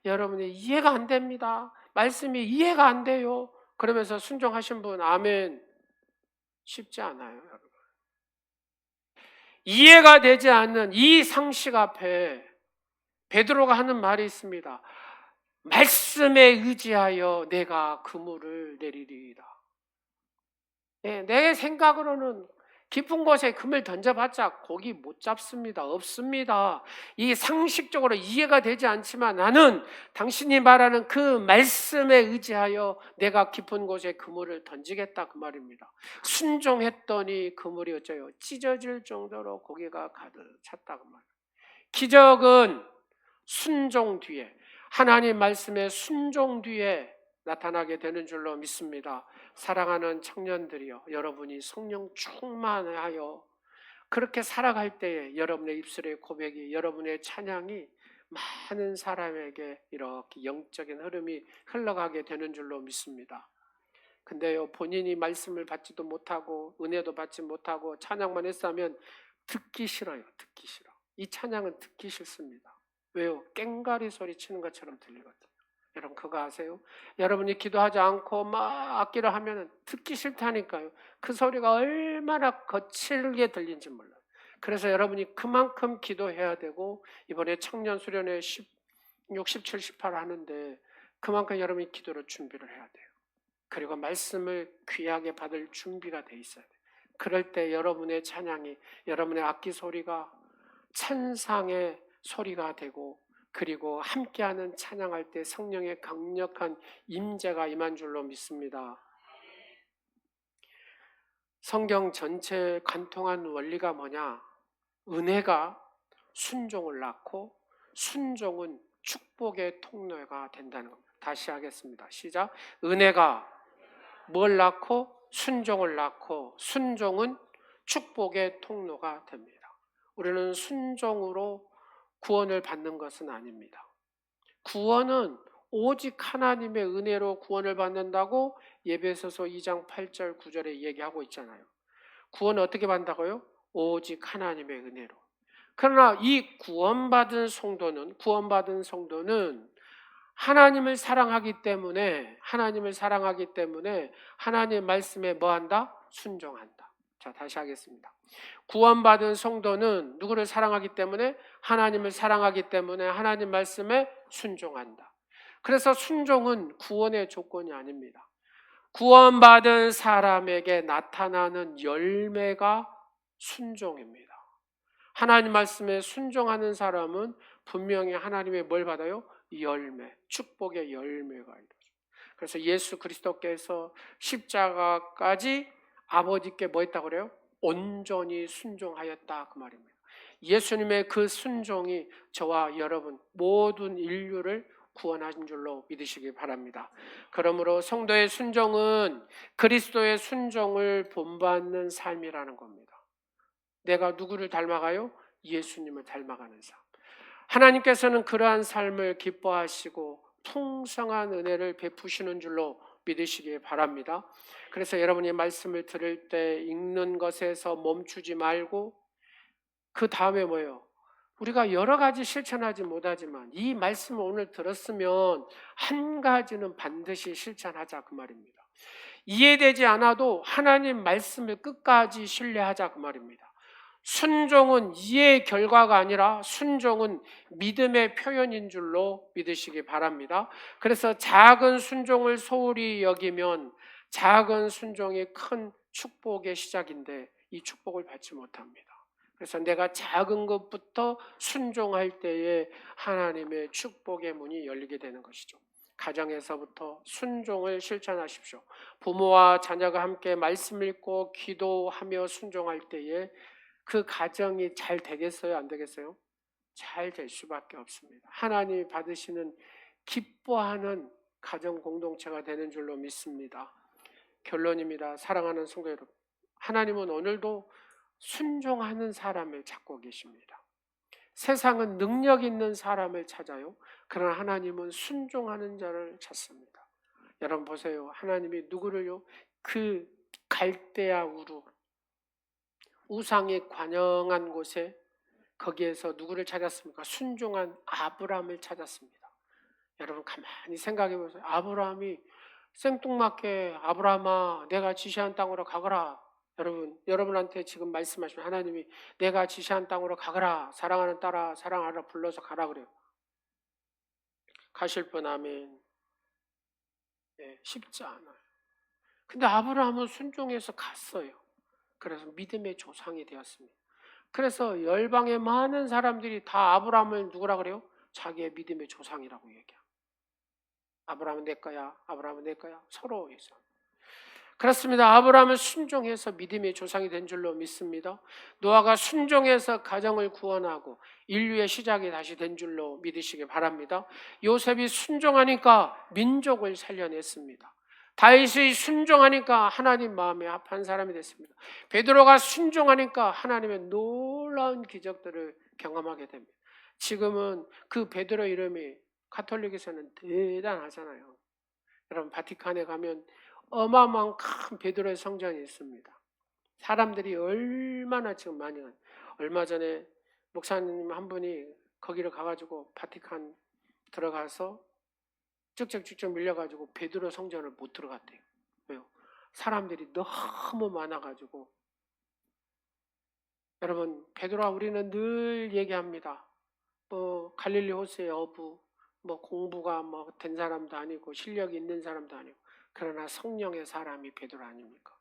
여러분이 이해가 안 됩니다. 말씀이 이해가 안 돼요. 그러면서 순종하신 분 아멘. 쉽지 않아요, 여러분. 이해가 되지 않는 이 상식 앞에 베드로가 하는 말이 있습니다. 말씀에 의지하여 내가 그물을 내리리이다. 내 생각으로는 깊은 곳에 금을 던져봤자 고기 못 잡습니다. 없습니다. 이 상식적으로 이해가 되지 않지만 나는 당신이 말하는 그 말씀에 의지하여 내가 깊은 곳에 그물을 던지겠다 그 말입니다. 순종했더니 그물이 어째요? 찢어질 정도로 고기가 가득 찼다 그 말입니다. 기적은 순종 뒤에 하나님 말씀의 순종 뒤에 나타나게 되는 줄로 믿습니다. 사랑하는 청년들이여, 여러분이 성령 충만하여 그렇게 살아갈 때에 여러분의 입술의 고백이, 여러분의 찬양이 많은 사람에게 이렇게 영적인 흐름이 흘러가게 되는 줄로 믿습니다. 근데요, 본인이 말씀을 받지도 못하고 은혜도 받지 못하고 찬양만 했으면 듣기 싫어요. 듣기 싫어. 이 찬양은 듣기 싫습니다. 왜요? 꽹과리 소리 치는 것처럼 들리거든요. 여러분 그거 아세요? 여러분이 기도하지 않고 막 악기를 하면 듣기 싫다니까요. 그 소리가 얼마나 거칠게 들린지 몰라요. 그래서 여러분이 그만큼 기도해야 되고, 이번에 청년 수련회 60, 78 하는데 그만큼 여러분이 기도로 준비를 해야 돼요. 그리고 말씀을 귀하게 받을 준비가 돼 있어야 돼요. 그럴 때 여러분의 찬양이, 여러분의 악기 소리가 찬상의 소리가 되고, 그리고 함께하는 찬양할 때 성령의 강력한 임재가 임한 줄로 믿습니다. 성경 전체에 관통한 원리가 뭐냐? 은혜가 순종을 낳고 순종은 축복의 통로가 된다는 겁니다. 다시 하겠습니다. 시작. 은혜가 뭘 낳고 순종을 낳고 순종은 축복의 통로가 됩니다. 우리는 순종으로 구원을 받는 것은 아닙니다. 구원은 오직 하나님의 은혜로 구원을 받는다고 에베소서 2장 8절 9절에 얘기하고 있잖아요. 구원은 어떻게 받는다고요? 오직 하나님의 은혜로. 그러나 이 구원받은 성도는 하나님을 사랑하기 때문에 하나님 말씀에 뭐한다? 순종한다. 자, 다시 하겠습니다. 구원받은 성도는 누구를 사랑하기 때문에? 하나님을 사랑하기 때문에 하나님 말씀에 순종한다. 그래서 순종은 구원의 조건이 아닙니다. 구원받은 사람에게 나타나는 열매가 순종입니다. 하나님 말씀에 순종하는 사람은 분명히 하나님의 뭘 받아요? 열매, 축복의 열매가 이루어져요. 그래서 예수 그리스도께서 십자가까지 아버지께 뭐 했다고 그래요? 온전히 순종하였다, 그 말입니다. 예수님의 그 순종이 저와 여러분 모든 인류를 구원하신 줄로 믿으시기 바랍니다. 그러므로 성도의 순종은 그리스도의 순종을 본받는 삶이라는 겁니다. 내가 누구를 닮아가요? 예수님을 닮아가는 삶. 하나님께서는 그러한 삶을 기뻐하시고 풍성한 은혜를 베푸시는 줄로 믿으시기 바랍니다. 그래서 여러분이 말씀을 들을 때 읽는 것에서 멈추지 말고, 그 다음에 뭐예요? 우리가 여러 가지 실천하지 못하지만 이 말씀을 오늘 들었으면 한 가지는 반드시 실천하자, 그 말입니다. 이해되지 않아도 하나님 말씀을 끝까지 신뢰하자, 그 말입니다. 순종은 이해의 결과가 아니라 순종은 믿음의 표현인 줄로 믿으시기 바랍니다. 그래서 작은 순종을 소홀히 여기면 작은 순종이 큰 축복의 시작인데 이 축복을 받지 못합니다. 그래서 내가 작은 것부터 순종할 때에 하나님의 축복의 문이 열리게 되는 것이죠. 가정에서부터 순종을 실천하십시오. 부모와 자녀가 함께 말씀 읽고 기도하며 순종할 때에 그 가정이 잘 되겠어요? 안 되겠어요? 잘 될 수밖에 없습니다. 하나님이 받으시는 기뻐하는 가정 공동체가 되는 줄로 믿습니다. 결론입니다. 사랑하는 성도 여러분, 하나님은 오늘도 순종하는 사람을 찾고 계십니다. 세상은 능력 있는 사람을 찾아요. 그러나 하나님은 순종하는 자를 찾습니다. 여러분 보세요. 하나님이 누구를요? 그 갈대아 우루, 우상이 관영한 곳에 거기에서 누구를 찾았습니까? 순종한 아브라함을 찾았습니다. 여러분 가만히 생각해 보세요. 아브라함이 생뚱맞게 아브라함아 내가 지시한 땅으로 가거라. 여러분한테 지금 말씀하시면 하나님이 내가 지시한 땅으로 가거라. 사랑하는 딸아 사랑하라 불러서 가라 그래요. 가실 분 아멘. 네, 쉽지 않아요. 근데 아브라함은 순종해서 갔어요. 그래서 믿음의 조상이 되었습니다. 그래서 열방의 많은 사람들이 다 아브라함을 누구라 그래요? 자기의 믿음의 조상이라고 얘기해요. 아브라함은 내 거야. 아브라함은 내 거야. 서로 해서. 그렇습니다. 아브라함은 순종해서 믿음의 조상이 된 줄로 믿습니다. 노아가 순종해서 가정을 구원하고 인류의 시작이 다시 된 줄로 믿으시기 바랍니다. 요셉이 순종하니까 민족을 살려냈습니다. 다윗이 순종하니까 하나님 마음에 합한 사람이 됐습니다. 베드로가 순종하니까 하나님의 놀라운 기적들을 경험하게 됩니다. 지금은 그 베드로 이름이 가톨릭에서는 대단하잖아요. 여러분 바티칸에 가면 어마어마한 큰 베드로의 성전이 있습니다. 사람들이 얼마나 지금 많이 가요. 얼마 전에 목사님 한 분이 거기를 가가지고 바티칸 들어가서 쭉쭉 밀려가지고 베드로 성전을 못 들어갔대요. 왜요? 사람들이 너무 많아가지고. 여러분, 베드로와 우리는 늘 얘기합니다. 뭐 갈릴리 호수의 어부, 뭐 공부가 뭐 된 사람도 아니고 실력이 있는 사람도 아니고, 그러나 성령의 사람이 베드로 아닙니까?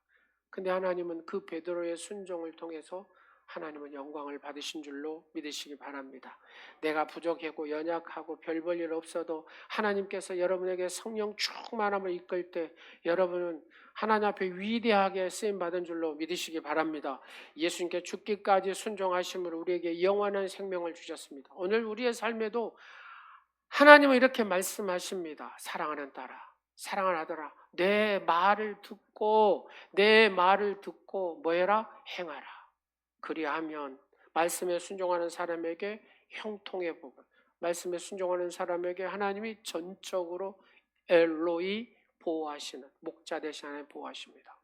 근데 하나님은 그 베드로의 순종을 통해서 하나님은 영광을 받으신 줄로 믿으시기 바랍니다. 내가 부족하고 연약하고 별 볼 일 없어도 하나님께서 여러분에게 성령 충만함을 이끌 때 여러분은 하나님 앞에 위대하게 쓰임받은 줄로 믿으시기 바랍니다. 예수님께 죽기까지 순종하심으로 우리에게 영원한 생명을 주셨습니다. 오늘 우리의 삶에도 하나님은 이렇게 말씀하십니다. 사랑하는 딸아, 사랑하는 아들아, 내 말을 듣고 뭐 해라? 행하라. 그리하면 말씀에 순종하는 사람에게 형통의 복을, 말씀에 순종하는 사람에게 하나님이 전적으로 엘로이 보호하시는, 목자 대신 하나님 보호하십니다.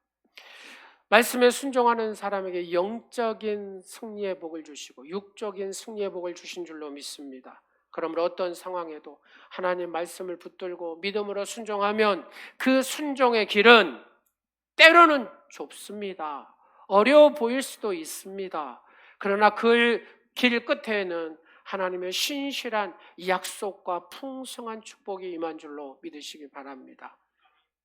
말씀에 순종하는 사람에게 영적인 승리의 복을 주시고 육적인 승리의 복을 주신 줄로 믿습니다. 그러므로 어떤 상황에도 하나님 말씀을 붙들고 믿음으로 순종하면 그 순종의 길은 때로는 좁습니다. 어려워 보일 수도 있습니다. 그러나 그 길 끝에는 하나님의 신실한 약속과 풍성한 축복이 임한 줄로 믿으시기 바랍니다.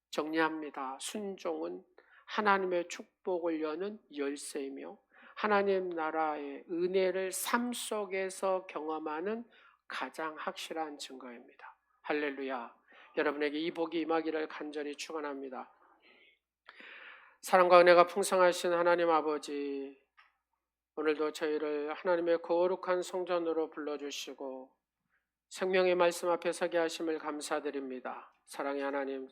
정리합니다. 순종은 하나님의 축복을 여는 열쇠이며 하나님 나라의 은혜를 삶 속에서 경험하는 가장 확실한 증거입니다. 할렐루야. 여러분에게 이 복이 임하기를 간절히 축원합니다. 사랑과 은혜가 풍성하신 하나님 아버지, 오늘도 저희를 하나님의 거룩한 성전으로 불러주시고 생명의 말씀 앞에 서게 하심을 감사드립니다. 사랑의 하나님,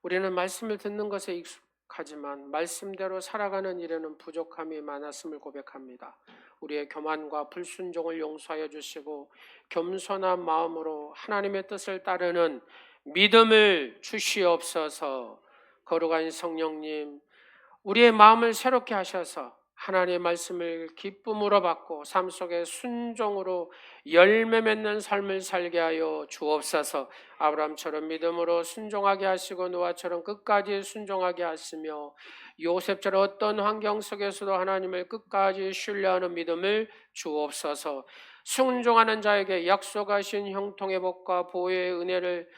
우리는 말씀을 듣는 것에 익숙하지만 말씀대로 살아가는 일에는 부족함이 많았음을 고백합니다. 우리의 교만과 불순종을 용서하여 주시고 겸손한 마음으로 하나님의 뜻을 따르는 믿음을 주시옵소서. 거룩한 성령님, 우리의 마음을 새롭게 하셔서 하나님의 말씀을 기쁨으로 받고 삶 속에 순종으로 열매 맺는 삶을 살게 하여 주옵소서. 아브라함처럼 믿음으로 순종하게 하시고 노아처럼 끝까지 순종하게 하시며 요셉처럼 어떤 환경 속에서도 하나님을 끝까지 신뢰하는 믿음을 주옵소서. 순종하는 자에게 약속하신 형통의 복과 보호의 은혜를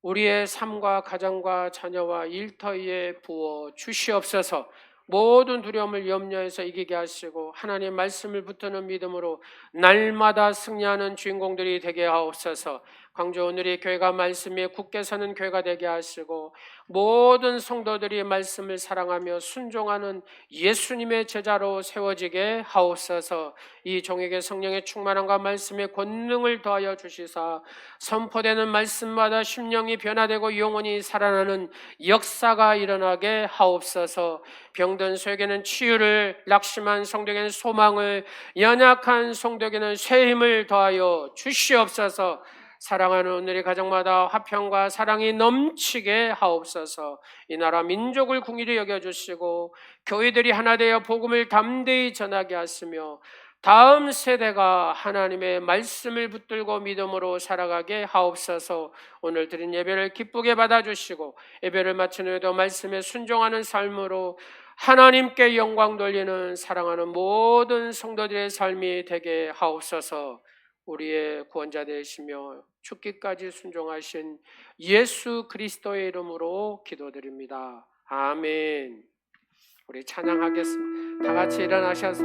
우리의 삶과 가정과 자녀와 일터에 부어 주시옵소서. 모든 두려움을 염려해서 이기게 하시고 하나님의 말씀을 붙드는 믿음으로 날마다 승리하는 주인공들이 되게 하옵소서. 광주 오늘의 교회가 말씀에 굳게 서는 교회가 되게 하시고 모든 성도들이 말씀을 사랑하며 순종하는 예수님의 제자로 세워지게 하옵소서. 이 종에게 성령의 충만함과 말씀의 권능을 더하여 주시사 선포되는 말씀마다 심령이 변화되고 영혼이 살아나는 역사가 일어나게 하옵소서. 병든 소에게는 치유를, 낙심한 성도에게는 소망을, 연약한 성도에게는 새 힘을 더하여 주시옵소서. 사랑하는 오늘의 가정마다 화평과 사랑이 넘치게 하옵소서. 이 나라 민족을 긍휼히 여겨주시고 교회들이 하나 되어 복음을 담대히 전하게 하시며 다음 세대가 하나님의 말씀을 붙들고 믿음으로 살아가게 하옵소서. 오늘 드린 예배를 기쁘게 받아주시고 예배를 마친 후에도 말씀에 순종하는 삶으로 하나님께 영광 돌리는 사랑하는 모든 성도들의 삶이 되게 하옵소서. 우리의 구원자 되시며 죽기까지 순종하신 예수 그리스도의 이름으로 기도드립니다. 아멘. 우리 찬양하겠습니다. 다 같이 일어나셔서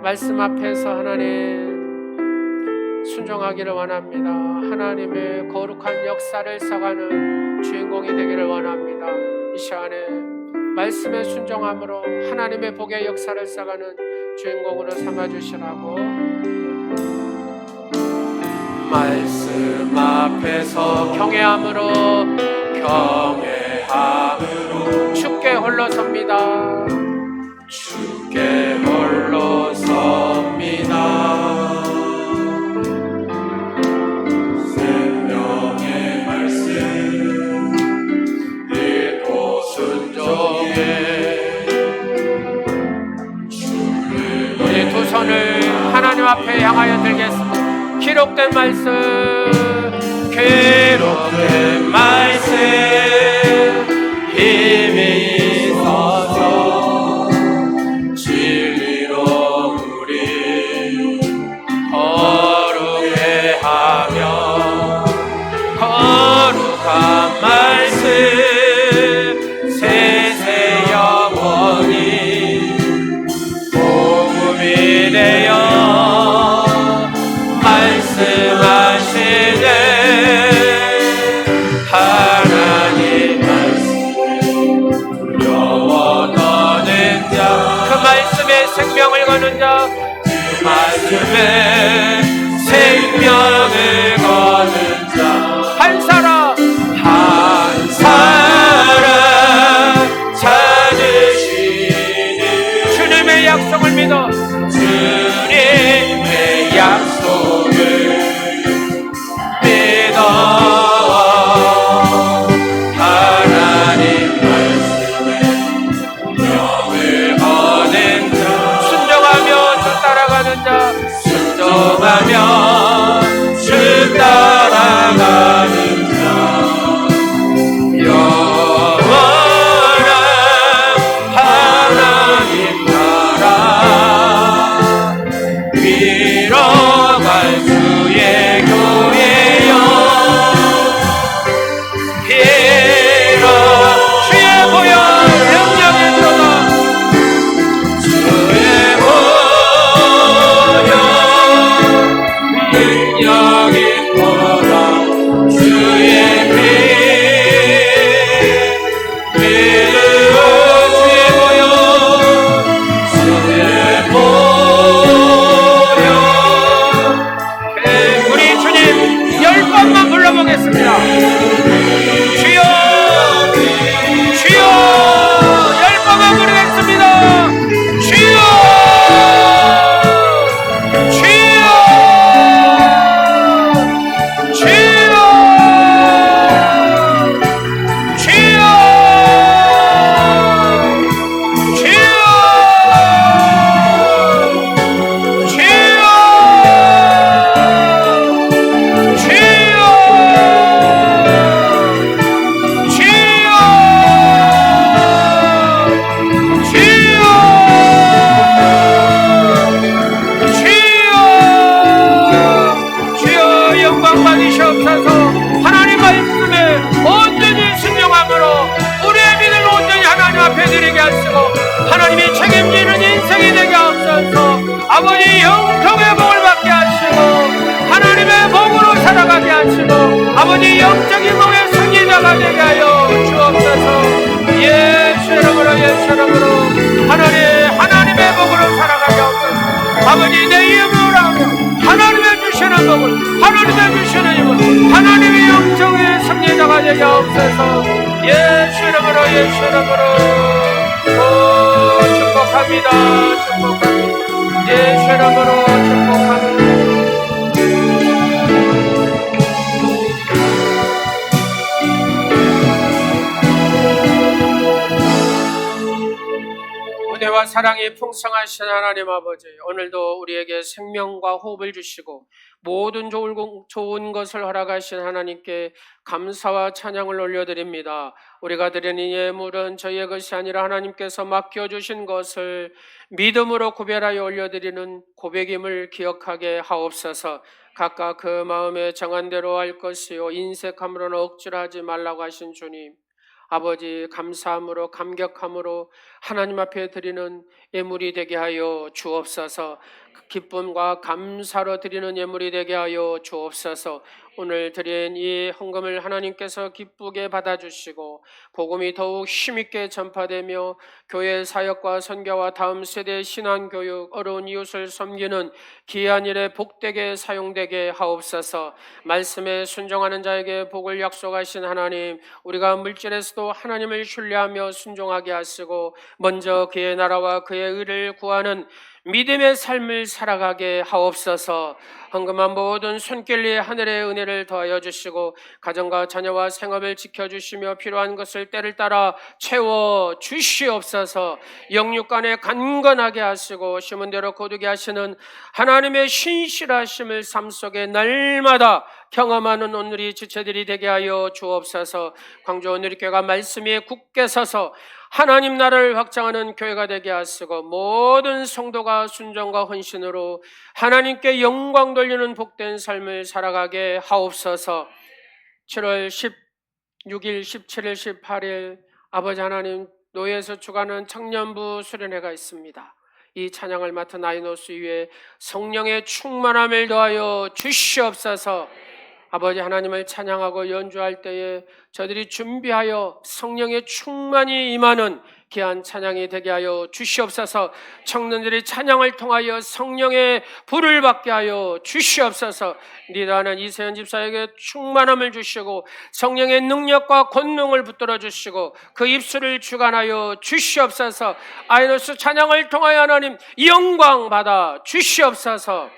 말씀 앞에서 하나님 순종하기를 원합니다. 하나님의 거룩한 역사를 써가는 주인공이 되기를 원합니다. 이 시간에 말씀에 순종함으로 하나님의 복의 역사를 써가는 주인공으로 삼아주시라고. 말씀 앞에서 경외함으로 주께 홀로 섭니다. 주께 홀로 섭니다. 생명의 말씀 읽고 순종해. 우리 두 손을 하나님 앞에 향하여 들겠습니다. 기록된 말씀 괴롭된 말씀 힘이 있어서 진리로 우리 거룩해 하며 거룩한 말씀 세세 영원히 복음이 되어 말씀하시네 하나님 말씀 두려워 떠는 자 그 말씀에 생명을 거는 자 그 말씀에 생명을 거는 자 한 사람 찾으시는 주님의 약속을 믿어 주님의 약속을 믿어 하나님 말씀에 명을 거는 자 순종하며 주 따라가는 자 순종하며 주 따라가는 자 영원한 하나님 나라 위로갈 주의 교회여 비로 주의 보혈 능력이 들어가 주의 보혈 능력이 들어가 주의 피 믿음 주의 보혈 주의 보혈 우리 주님 10번만 불러보겠습니다. 주여 주여 10번만 부르겠습니다. 주여 주여 주여 주여 영광 받으시옵소서. 하나님 말씀에 온전히 순종함으로 우리의 믿음을 온전히 하나님 앞에 드리게 하시고 하나님이 책임지는 인생이 되게 하옵소서. 아버지 영통의 복을 받게 하시고 하나님의 복으로 살아가게 하시고 아버지 영적인 몸의 승리자가 되게 하여 주옵소서. 예수 이름으로 예수 이름으로 하나님의 복으로 살아가게 하옵소서. 아버지 내 이름으로 하나님의 주시는 복을 하나님의 주시는 힘을 하나님의 영적인 승리자가 되게 하옵소서. 예수 이름으로 예수 이름으로 축복합니다. 축복합니다. 예수 이름으로 축복합니다. 은혜와 사랑이 풍성하신 하나님 아버지, 오늘도 우리에게 생명과 호흡을 주시고 모든 좋은 것을 허락하신 하나님께 감사와 찬양을 올려드립니다. 우리가 드리는 예물은 저희의 것이 아니라 하나님께서 맡겨주신 것을 믿음으로 구별하여 올려드리는 고백임을 기억하게 하옵소서. 각각 그 마음에 정한 대로 할 것이요 인색함으로는 억지로 하지 말라고 하신 주님, 아버지 감사함으로 감격함으로 하나님 앞에 드리는 예물이 되게 하여 주옵소서. 기쁨과 감사로 드리는 예물이 되게 하여 주옵소서. 오늘 드린 이 헌금을 하나님께서 기쁘게 받아주시고 복음이 더욱 힘있게 전파되며 교회 사역과 선교와 다음 세대 신앙교육, 어려운 이웃을 섬기는 귀한 일에 복되게 사용되게 하옵소서. 말씀에 순종하는 자에게 복을 약속하신 하나님, 우리가 물질에서도 하나님을 신뢰하며 순종하게 하시고 먼저 그의 나라와 그의 의를 구하는 믿음의 삶을 살아가게 하옵소서. 헌금한 모든 손길리에 하늘의 은혜를 더하여 주시고 가정과 자녀와 생업을 지켜주시며 필요한 것을 때를 따라 채워 주시옵소서. 영육간에 강건하게 하시고 심은 대로 거두게 하시는 하나님의 신실하심을 삶 속에 날마다 경험하는 오늘이 지체들이 되게 하여 주옵소서. 광주 오늘교회가 말씀 위에 굳게 서서 하나님 나라를 확장하는 교회가 되게 하시고 모든 성도가 순종과 헌신으로 하나님께 영광 돌리는 복된 삶을 살아가게 하옵소서. 7월 16일, 17일, 18일 아버지 하나님 노예에서 주관하는 청년부 수련회가 있습니다. 이 찬양을 맡은 아이노스 위에 성령의 충만함을 더하여 주시옵소서. 아버지 하나님을 찬양하고 연주할 때에 저들이 준비하여 성령의 충만이 임하는 귀한 찬양이 되게 하여 주시옵소서. 청년들이 찬양을 통하여 성령의 불을 받게 하여 주시옵소서. 리더하는 이세연 집사에게 충만함을 주시고 성령의 능력과 권능을 붙들어 주시고 그 입술을 주관하여 주시옵소서. 아이노스 찬양을 통하여 하나님 영광 받아 주시옵소서.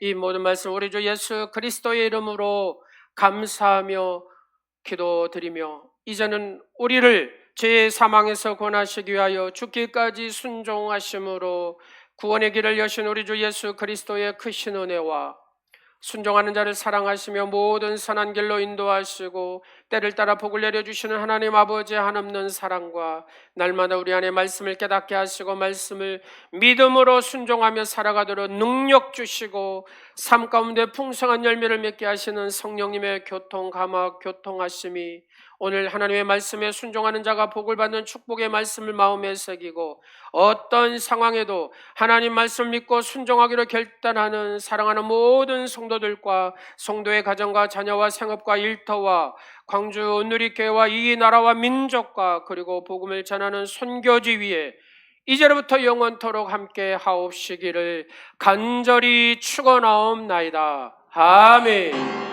이 모든 말씀 우리 주 예수 그리스도의 이름으로 감사하며 기도드리며 이제는 우리를 죄의 사망에서 권하시기 위하여 죽기까지 순종하심으로 구원의 길을 여신 우리 주 예수 그리스도의 크신 은혜와 순종하는 자를 사랑하시며 모든 선한 길로 인도하시고 때를 따라 복을 내려주시는 하나님 아버지의 한없는 사랑과 날마다 우리 안에 말씀을 깨닫게 하시고 말씀을 믿음으로 순종하며 살아가도록 능력 주시고 삶 가운데 풍성한 열매를 맺게 하시는 성령님의 교통, 감화, 교통하심이 오늘 하나님의 말씀에 순종하는 자가 복을 받는 축복의 말씀을 마음에 새기고 어떤 상황에도 하나님 말씀을 믿고 순종하기로 결단하는 사랑하는 모든 성도들과 성도의 가정과 자녀와 생업과 일터와 광주 누리교회와 이 나라와 민족과 그리고 복음을 전하는 선교지 위에 이제로부터 영원토록 함께 하옵시기를 간절히 축원하옵나이다. 아멘.